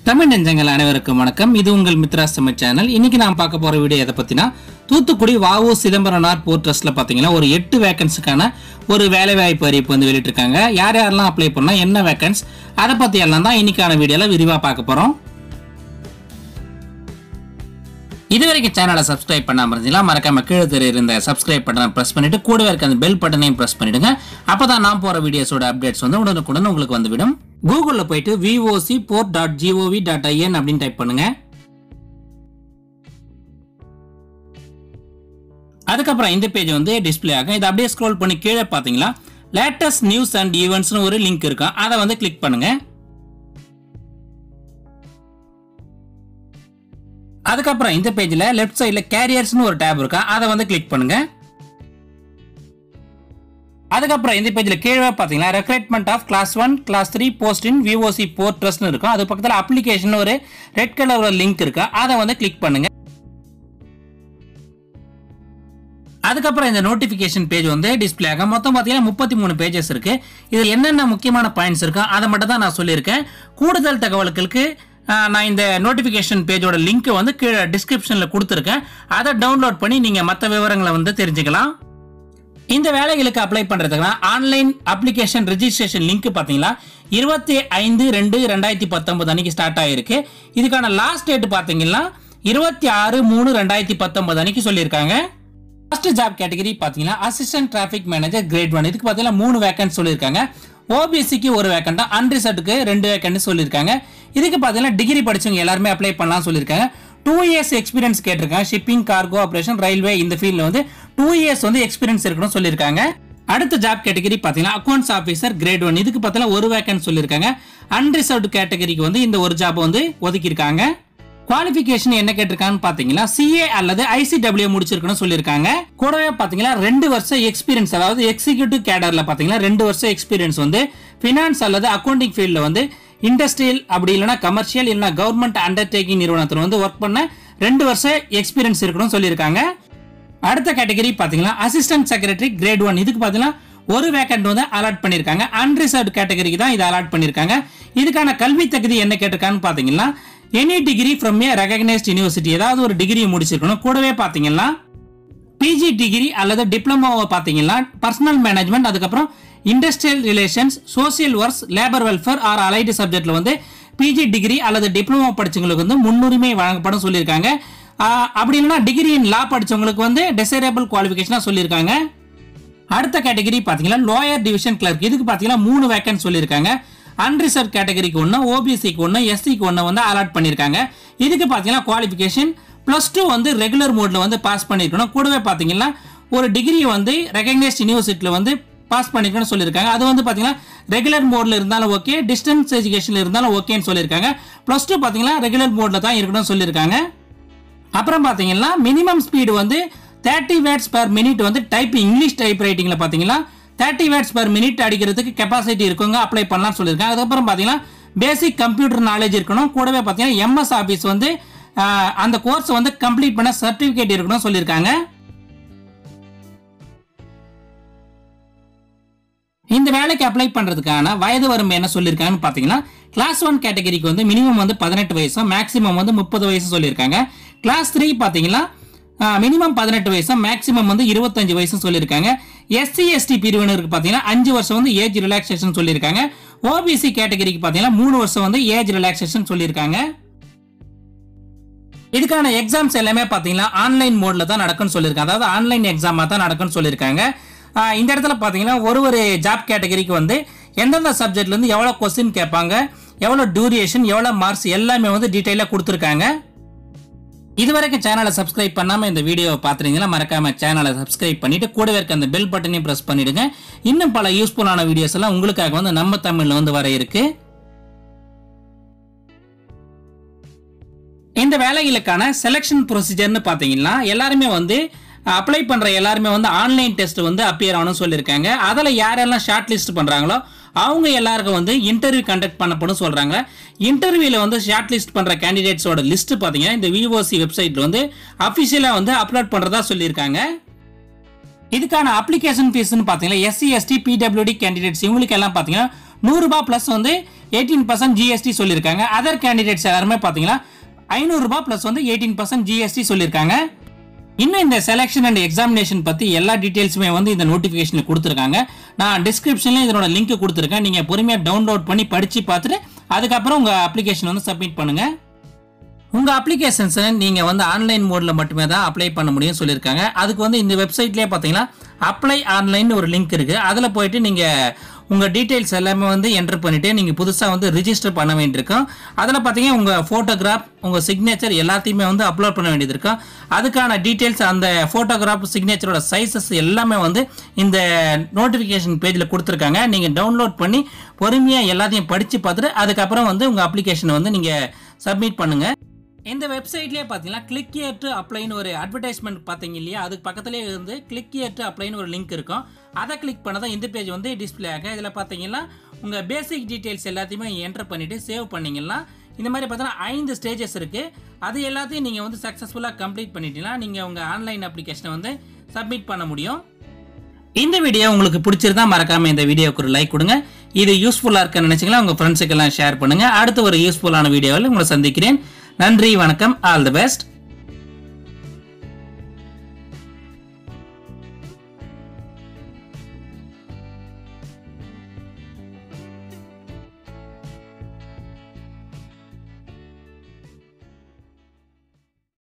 தமிழ் நெஞ்சங்கள் அனைவருக்கும் வணக்கம். இது உங்கள் மித்ராஸ் தமிழ் சேனல். இன்னைக்கு நான் பார்க்க போற வீடியோ எதை பத்தினா, தூத்துக்குடி வ.உ. சிதம்பரனார் போர்ட் ட்ரஸ்ட்ல பாத்தீங்கன்னா ஒரு 8 வேகன்ஸுக்கான ஒரு வேலை வாய்ப்பு அறிவிப்பு வந்து வெளியிட்டிருக்காங்க. யார் யாரெல்லாம் அப்ளை பண்ணா என்ன வேகன்ஸ், அதை பத்தி எல்லாம் தான் இன்னைக்கான வீடியோல விரிவா பார்க்க போறோம். இதுவரைக்கும் சேனலை சப்ஸ்கிரைப் பண்ணாம இருந்தீங்களா, மறக்காம கீழே தெரியுற இந்த சப்ஸ்கிரைப் பட்டனை பிரஸ் பண்ணிட்டு கூடவே இருக்க அந்த பெல் பட்டனையும் பிரஸ் பண்ணிடுங்க. அப்பதான் நான் போற வீடியோஸோட அப்டேட்ஸ் வந்து உடனுக்குடன் உங்களுக்கு வந்துவிடும். கூகுள்ல போயிட்டு vocport.gov.in அப்படின்னு டைப் பண்ணுங்க. அதுக்கப்புறம் இந்த பேஜ் வந்து டிஸ்பிளே ஆகும். இதை அப்படியே ஸ்க்ரோல் பண்ணி கீழே பாத்தீங்களா லேட்டஸ்ட் நியூஸ் அண்ட் ஈவெண்ட்ஸ்னு ஒரு லிங்க் இருக்கும். அதை வந்து கிளிக் பண்ணுங்க. அதுக்கப்புறம் இந்த பேஜ்ல லெஃப்ட் சைடுல கேரியர்ஸ்னு ஒரு டேப் இருக்கா, அதை வந்து கிளிக் பண்ணுங்க. அதுக்கப்புறம் இந்த பேஜ்ல கீழே பாத்தீங்கன்னா recruitment of class 1 class 3 post in VOC port ட்ரஸ்ட்னு இருக்கும். அது பக்கத்துல அப்ளிகேஷன் ஒரு ரெட் கலர் லிங்க் இருக்கு, அதை வந்து கிளிக் பண்ணுங்க. அதுக்கப்புறம் இந்த நோட்டிபிகேஷன் பேஜ் வந்து டிஸ்பிளே ஆகும். மொத்தம் பாத்தீங்கன்னா 33 பேஜஸ் இருக்கு. இதுல என்னென்ன முக்கியமான பாயிண்ட்ஸ் இருக்கோ அதை மட்டும் தான் நான் சொல்லியிருக்கேன். கூடுதல் தகவல்களுக்கு நான் இந்த நோட்டிபிகேஷன் பேஜோட லிங்க் வந்து கீழே டிஸ்கிரிப்ஷன்ல கொடுத்துருக்கேன். அதை டவுன்லோட் பண்ணி நீங்க மற்ற விவரங்களை வந்து தெரிஞ்சுக்கலாம். இந்த வேலைகளுக்கு அப்ளை பண்றதுக்கு ஆன்லைன் அப்ளிகேஷன் ரெஜிஸ்ட்ரேஷன் லிங்க் பாத்தீங்களா 25/2/2019 அன்னைக்கு ஸ்டார்ட் ஆயிருக்கு. இதுக்கான லாஸ்ட் டேட் பாத்தீங்கன்னா 26/3/2019 அன்னைக்கு சொல்லியிருக்காங்க. ஃபர்ஸ்ட் ஜாப் கேட்டகரி பாத்தீங்கன்னா அசிஸ்டன்ட் டிராஃபிக் மேனேஜர் கிரேட் 1. இதுக்கு பாத்தீங்கன்னா 3 வேகன்ட் சொல்லியிருக்காங்க. ஓபிசிக்கு 1 வேகன்ட், அன்ரிசர்வ்டுக்கு 2 வேகன்ட் சொல்லியிருக்காங்க. இதுக்கு பாத்தீங்கன்னா டிகிரி படிச்சவங்க எல்லாருமே அப்ளை பண்ணலாம் சொல்லியிருக்காங்க. 2 இயர்ஸ் எக்ஸ்பீரியன்ஸ் கேட்டிருக்காங்க. ஷிப்பிங், கார்கோ ஆபரேஷன், ரயில்வே இந்த ஃபீல்ட்ல வந்து 2 இயர்ஸ் வந்து எக்ஸ்பீரியன்ஸ் இருக்கணும் சொல்லியிருக்காங்க. அடுத்த ஜாப் கேட்டகரி பாத்தீங்கன்னா அக்கவுண்ட்ஸ் ஆபீசர் கிரேட் 1. இதுக்கு பாத்தீங்கன்னா 1 வேகன்ட் சொல்லியிருக்காங்க. அன்ரிசர்வ்டு கேட்டகரிக்கு வந்து இந்த ஒரு ஜாப் வந்து ஒதுக்கியிருக்காங்க. குவாலிஃபிகேஷன் என்ன கேட்டிருக்கான்னு பாத்தீங்கன்னா சிஏ அல்லது ஐசிடபிள்யூ முடிச்சிருக்கணும் சொல்லியிருக்காங்க. கூடவே பாத்தீங்கன்னா 2 வருஷம் எக்ஸ்பீரியன்ஸ், அதாவது எக்ஸிகியூட்டிவ் கேடர்ல பாத்தீங்கன்னா 2 வருஷம் எக்ஸ்பீரியன்ஸ் வந்து பினான்ஸ் அல்லது அக்கவுண்டிங் ஃபீல்ட்ல வந்து இண்டஸ்ட்ரியல் அப்படி இல்லைனா கமர்ஷியல் இல்லைனா கவர்மெண்ட் அண்டர்டேக்கிங் நிறுவனத்தில் வந்து ஒர்க் பண்ண 2 வருஷம் எக்ஸ்பீரியன்ஸ் இருக்கணும் சொல்லியிருக்காங்க. அடுத்த கேட்டகரி பாத்தீங்கன்னா அசிஸ்டன்ட் செக்ரட்டரி கிரேட் 1. இதுக்கு பாத்தீங்கன்னா 1 வேகன்ட் வந்து அலாட் பண்ணிருக்காங்க. அன்ரிசர்வ்டு கேட்டகரிக்கு தான் இதை அலாட் பண்ணிருக்காங்க. இதுக்கான கல்வி தகுதி என்ன கேட்டிருக்கான்னு பாத்தீங்கன்னா any degree from A recognised university, ஏதாவது ஒரு டிகிரி முடிச்சிருக்கணும். கூடவே பாத்தீங்கன்னா பிஜி டிகிரி அல்லது டிப்ளமோவை பாத்தீங்கன்னா பர்சனல் மேனேஜ்மெண்ட், அதுக்கப்புறம் industrial relations, social works, labour welfare or allied சப்ஜெக்ட்ல வந்து பிஜி டிகிரி அல்லது டிப்ளமோ படிச்சவங்களுக்கு வந்து முன்னுரிமை வழங்கப்படும் சொல்லியிருக்காங்க. அப்படி இல்லைன்னா டிகிரி இன் லா படிச்சவங்களுக்கு வந்து டிசைரபிள் குவாலிஃபிகேஷனா சொல்லியிருக்காங்க. அடுத்த கேட்டகரி பாத்தீங்கன்னா லோயர் டிவிஷன் கிளர்க். இதுக்கு பாத்தீங்கன்னா 3 வேகன்ட் சொல்லியிருக்காங்க. அன்ரிசர்வ் கேட்டகரிக்கு 1, ஓபிசிக்கு 1, எஸ்சிக்கு 1 வந்து அலாட் பண்ணிருக்காங்க. இதுக்கு பாத்தீங்கன்னா குவாலிஃபிகேஷன் +2 வந்து ரெகுலர் மோட்ல வந்து பாஸ் பண்ணிருக்கணும். கூடவே பாத்தீங்கன்னா ஒரு டிகிரி வந்து ரெகக்னைஸ்ட் யூனிவர்சிட்டில வந்து பாஸ் பண்ணிருக்கணும்னு சொல்லியிருக்காங்க. அது வந்து பாத்தீங்கன்னா ரெகுலர் மோட்ல இருந்தாலும் ஓகே, டிஸ்டன்ஸ் எஜுகேஷன்ல இருந்தாலும் ஓகேன்னு சொல்லியிருக்காங்க. +2 பாத்தீங்கன்னா ரெகுலர் மோட்ல தான் இருக்கணும்னு சொல்லியிருக்காங்க. அப்புறம் பாத்தீங்கன்னா மினிமம் ஸ்பீடு வந்து 30 வேர்ட்ஸ் பெர் மினிட் வந்து டைப்பிங் இங்கிலீஷ் டைப் ரைட்டிங்ல பாத்தீங்கன்னா 30 வேர்ட்ஸ் பெர் மினிட் அடிக்கிறதுக்கு கெப்பாசிட்டி இருக்குங்க, அப்ளை பண்ணலாம் சொல்லியிருக்காங்க. அதுக்கப்புறம் பாத்தீங்கன்னா பேசிக் கம்ப்யூட்டர் நாலேஜ் இருக்கணும். கூடவே பாத்தீங்கன்னா எம்எஸ் ஆபீஸ் வந்து அந்த கோர்ஸ் வந்து கம்ப்ளீட் பண்ண சர்டிபிகேட் இருக்கணும் சொல்லியிருக்காங்க. இந்த வேலைக்கு அப்ளை பண்றதுக்கான வயது வரம்பு என்ன சொல்லியிருக்காங்கன்னு பாத்தீங்கன்னா கிளாஸ் 1 கேட்டகரிக்கு வந்து மினிமம் வந்து 18 வயசும் மேக்ஸிமம் வந்து 30 வயசு சொல்லியிருக்காங்க. கிளாஸ் 3 பாத்தீங்கன்னா மினிமம் 18 வயசும் மேக்ஸிமம் வந்து 25 வயசு சொல்லியிருக்காங்க. எஸ்சி எஸ்டி பிரிவினருக்கு பாத்தீங்கன்னா 5 வருஷம் வந்து ஏஜ் ரிலாக்ஸேஷன் சொல்லியிருக்காங்க. ஓபிசி கேட்டகரிக்கு பாத்தீங்கன்னா 3 வருஷம் வந்து ஏஜ் ரிலாக்ஸேஷன் சொல்லியிருக்காங்க. இதுக்கான எக்ஸாம்ஸ் எல்லாமே பாத்தீங்கன்னா ஆன்லைன் மோட்ல தான் நடக்கும்னு சொல்லியிருக்காங்க. அதாவது ஆன்லைன் எக்ஸாமா தான் நடக்கும்னு சொல்லியிருக்காங்க. இந்த இடத்துல பாத்தீங்கன்னா ஒரு ஜாப் கேட்டகரிக்கு வந்து எந்தெந்த சப்ஜெக்ட்ல இருந்து எவ்வளவு கொஸ்டின் கேட்பாங்க, எவ்வளவு டியூரேஷன், எவ்வளவு மார்க்ஸ் எல்லாமே வந்து டீடைலா கொடுத்துருக்காங்க. இதுவரைக்கும் சேனலை சப்ஸ்கிரைப் பண்ணாம இந்த வீடியோவை பாத்துறீங்கன்னா மறக்காம சேனலை சப்ஸ்கிரைப் பண்ணிட்டு கூடவே இருக்க அந்த பெல் பட்டனையும் பிரஸ் பண்ணிடுங்க. இன்னும் பல யூஸ்ஃபுல்லான வீடியோஸ் எல்லாம் உங்களுக்காக வந்து நம்ம தமிழ்ல வந்து வர இருக்கு. இந்த வேலைகளுக்கான செலக்ஷன் ப்ரொசீஜர்னு பாத்தீங்கன்னா எல்லாருமே வந்து அப்ளை பண்ற எல்லாருமே வந்து ஆன்லைன் டெஸ்ட் வந்து அப்பியர் ஆகணும்னு சொல்லியிருக்காங்க. அதில் யாரெல்லாம் ஷார்ட் லிஸ்ட் பண்றாங்களோ அவங்க எல்லாருக்கும் வந்து இன்டர்வியூ கண்டக்ட் பண்ணப்படும் சொல்றாங்க. இன்டர்வியூல வந்து ஷார்ட் லிஸ்ட் பண்ற கேண்டிடேட்ஸோட லிஸ்ட் பாத்தீங்கன்னா இந்த விஓசி வெப்சைட்ல வந்து அபிஷியலா வந்து அப்லோட் பண்றதா சொல்லியிருக்காங்க. இதுக்கான அப்ளிகேஷன் ஃபீஸ்னு பாத்தீங்கன்னா எஸ்சி எஸ்டி பிடபிள்யூடி கேண்டிடேட்ஸ் இவங்களுக்கு எல்லாம் பாத்தீங்கன்னா 100 ரூபாய் பிளஸ் வந்து 18% GST சொல்லியிருக்காங்க. அதர் கேண்டிடேட்ஸ் எல்லாருமே பார்த்தீங்கன்னா 500 ரூபாய் பிளஸ் வந்து 18% GST சொல்லியிருக்காங்க. இன்னும் இந்த செலெக்ஷன் அண்ட் எக்ஸாமினேஷன் பற்றி எல்லா டீட்டெயில்ஸுமே வந்து இந்த நோட்டிஃபிகேஷனில் கொடுத்துருக்காங்க. நான் டிஸ்கிரிப்ஷனில் இதனோட லிங்க் கொடுத்துருக்கேன். நீங்கள் பொறுமையாக டவுன்லோட் பண்ணி படித்து பார்த்துட்டு அதுக்கப்புறம் உங்கள் அப்ளிகேஷன் வந்து சப்மிட் பண்ணுங்கள். உங்கள் அப்ளிகேஷன்ஸை நீங்கள் வந்து ஆன்லைன் மோடில் மட்டுமே தான் அப்ளை பண்ண முடியும்னு சொல்லியிருக்காங்க. அதுக்கு வந்து இந்த வெப்சைட்லேயே பார்த்தீங்கன்னா அப்ளை ஆன்லைன் ஒரு லிங்க் இருக்குது. அதில் போயிட்டு நீங்கள் உங்கள் டீட்டெயில்ஸ் எல்லாமே வந்து என்டர் பண்ணிவிட்டு நீங்கள் புதுசாக வந்து ரிஜிஸ்டர் பண்ண வேண்டியிருக்கும். அதில் பார்த்தீங்கன்னா உங்கள் ஃபோட்டோகிராஃப், உங்கள் சிக்னேச்சர் எல்லாத்தையுமே வந்து அப்லோட் பண்ண வேண்டியது இருக்கும். அதுக்கான டீட்டெயில்ஸ், அந்த ஃபோட்டோகிராஃப், சிக்னேச்சரோட சைஸஸ் எல்லாமே வந்து இந்த நோட்டிஃபிகேஷன் பேஜில் கொடுத்துருக்காங்க. நீங்கள் டவுன்லோட் பண்ணி பொறுமையாக எல்லாத்தையும் படித்து பார்த்துட்டு அதுக்கப்புறம் வந்து உங்கள் அப்ளிகேஷனை வந்து நீங்கள் சப்மிட் பண்ணுங்கள். இந்த வெப்சைட்லேயே பார்த்தீங்கன்னா கிளிக் ஹியர் டு அப்ளைன்னு ஒரு அட்வர்டைஸ்மெண்ட் பார்த்தீங்க இல்லையா, அதுக்கு பக்கத்துலேயே வந்து கிளிக் ஹியர் டு அப்ளைன்னு ஒரு லிங்க் இருக்கும். அதை கிளிக் பண்ணதான் இந்த பேஜ் வந்து டிஸ்பிளே ஆகும். இதில் பார்த்தீங்கன்னா உங்கள் பேசிக் டீட்டெயில்ஸ் எல்லாத்தையுமே என்டர் பண்ணிவிட்டு சேவ் பண்ணிங்கன்னா இந்த மாதிரி பார்த்தீங்கன்னா 5 ஸ்டேஜஸ் இருக்குது. அது எல்லாத்தையும் நீங்கள் வந்து சக்ஸஸ்ஃபுல்லாக கம்ப்ளீட் பண்ணிட்டீங்கன்னா நீங்கள் உங்கள் ஆன்லைன் அப்ளிகேஷனை வந்து சப்மிட் பண்ண முடியும். இந்த வீடியோ உங்களுக்கு பிடிச்சிருந்தா மறக்காமல் இந்த வீடியோவுக்கு ஒரு லைக் கொடுங்க. இது யூஸ்ஃபுல்லாக இருக்குன்னு நினச்சிங்கன்னா உங்கள் ஃப்ரெண்ட்ஸுக்கெல்லாம் ஷேர் பண்ணுங்கள். அடுத்த ஒரு யூஸ்ஃபுல்லான வீடியோவில் உங்களை சந்திக்கிறேன். நன்றி, வணக்கம், ஆல் தி பெஸ்ட்.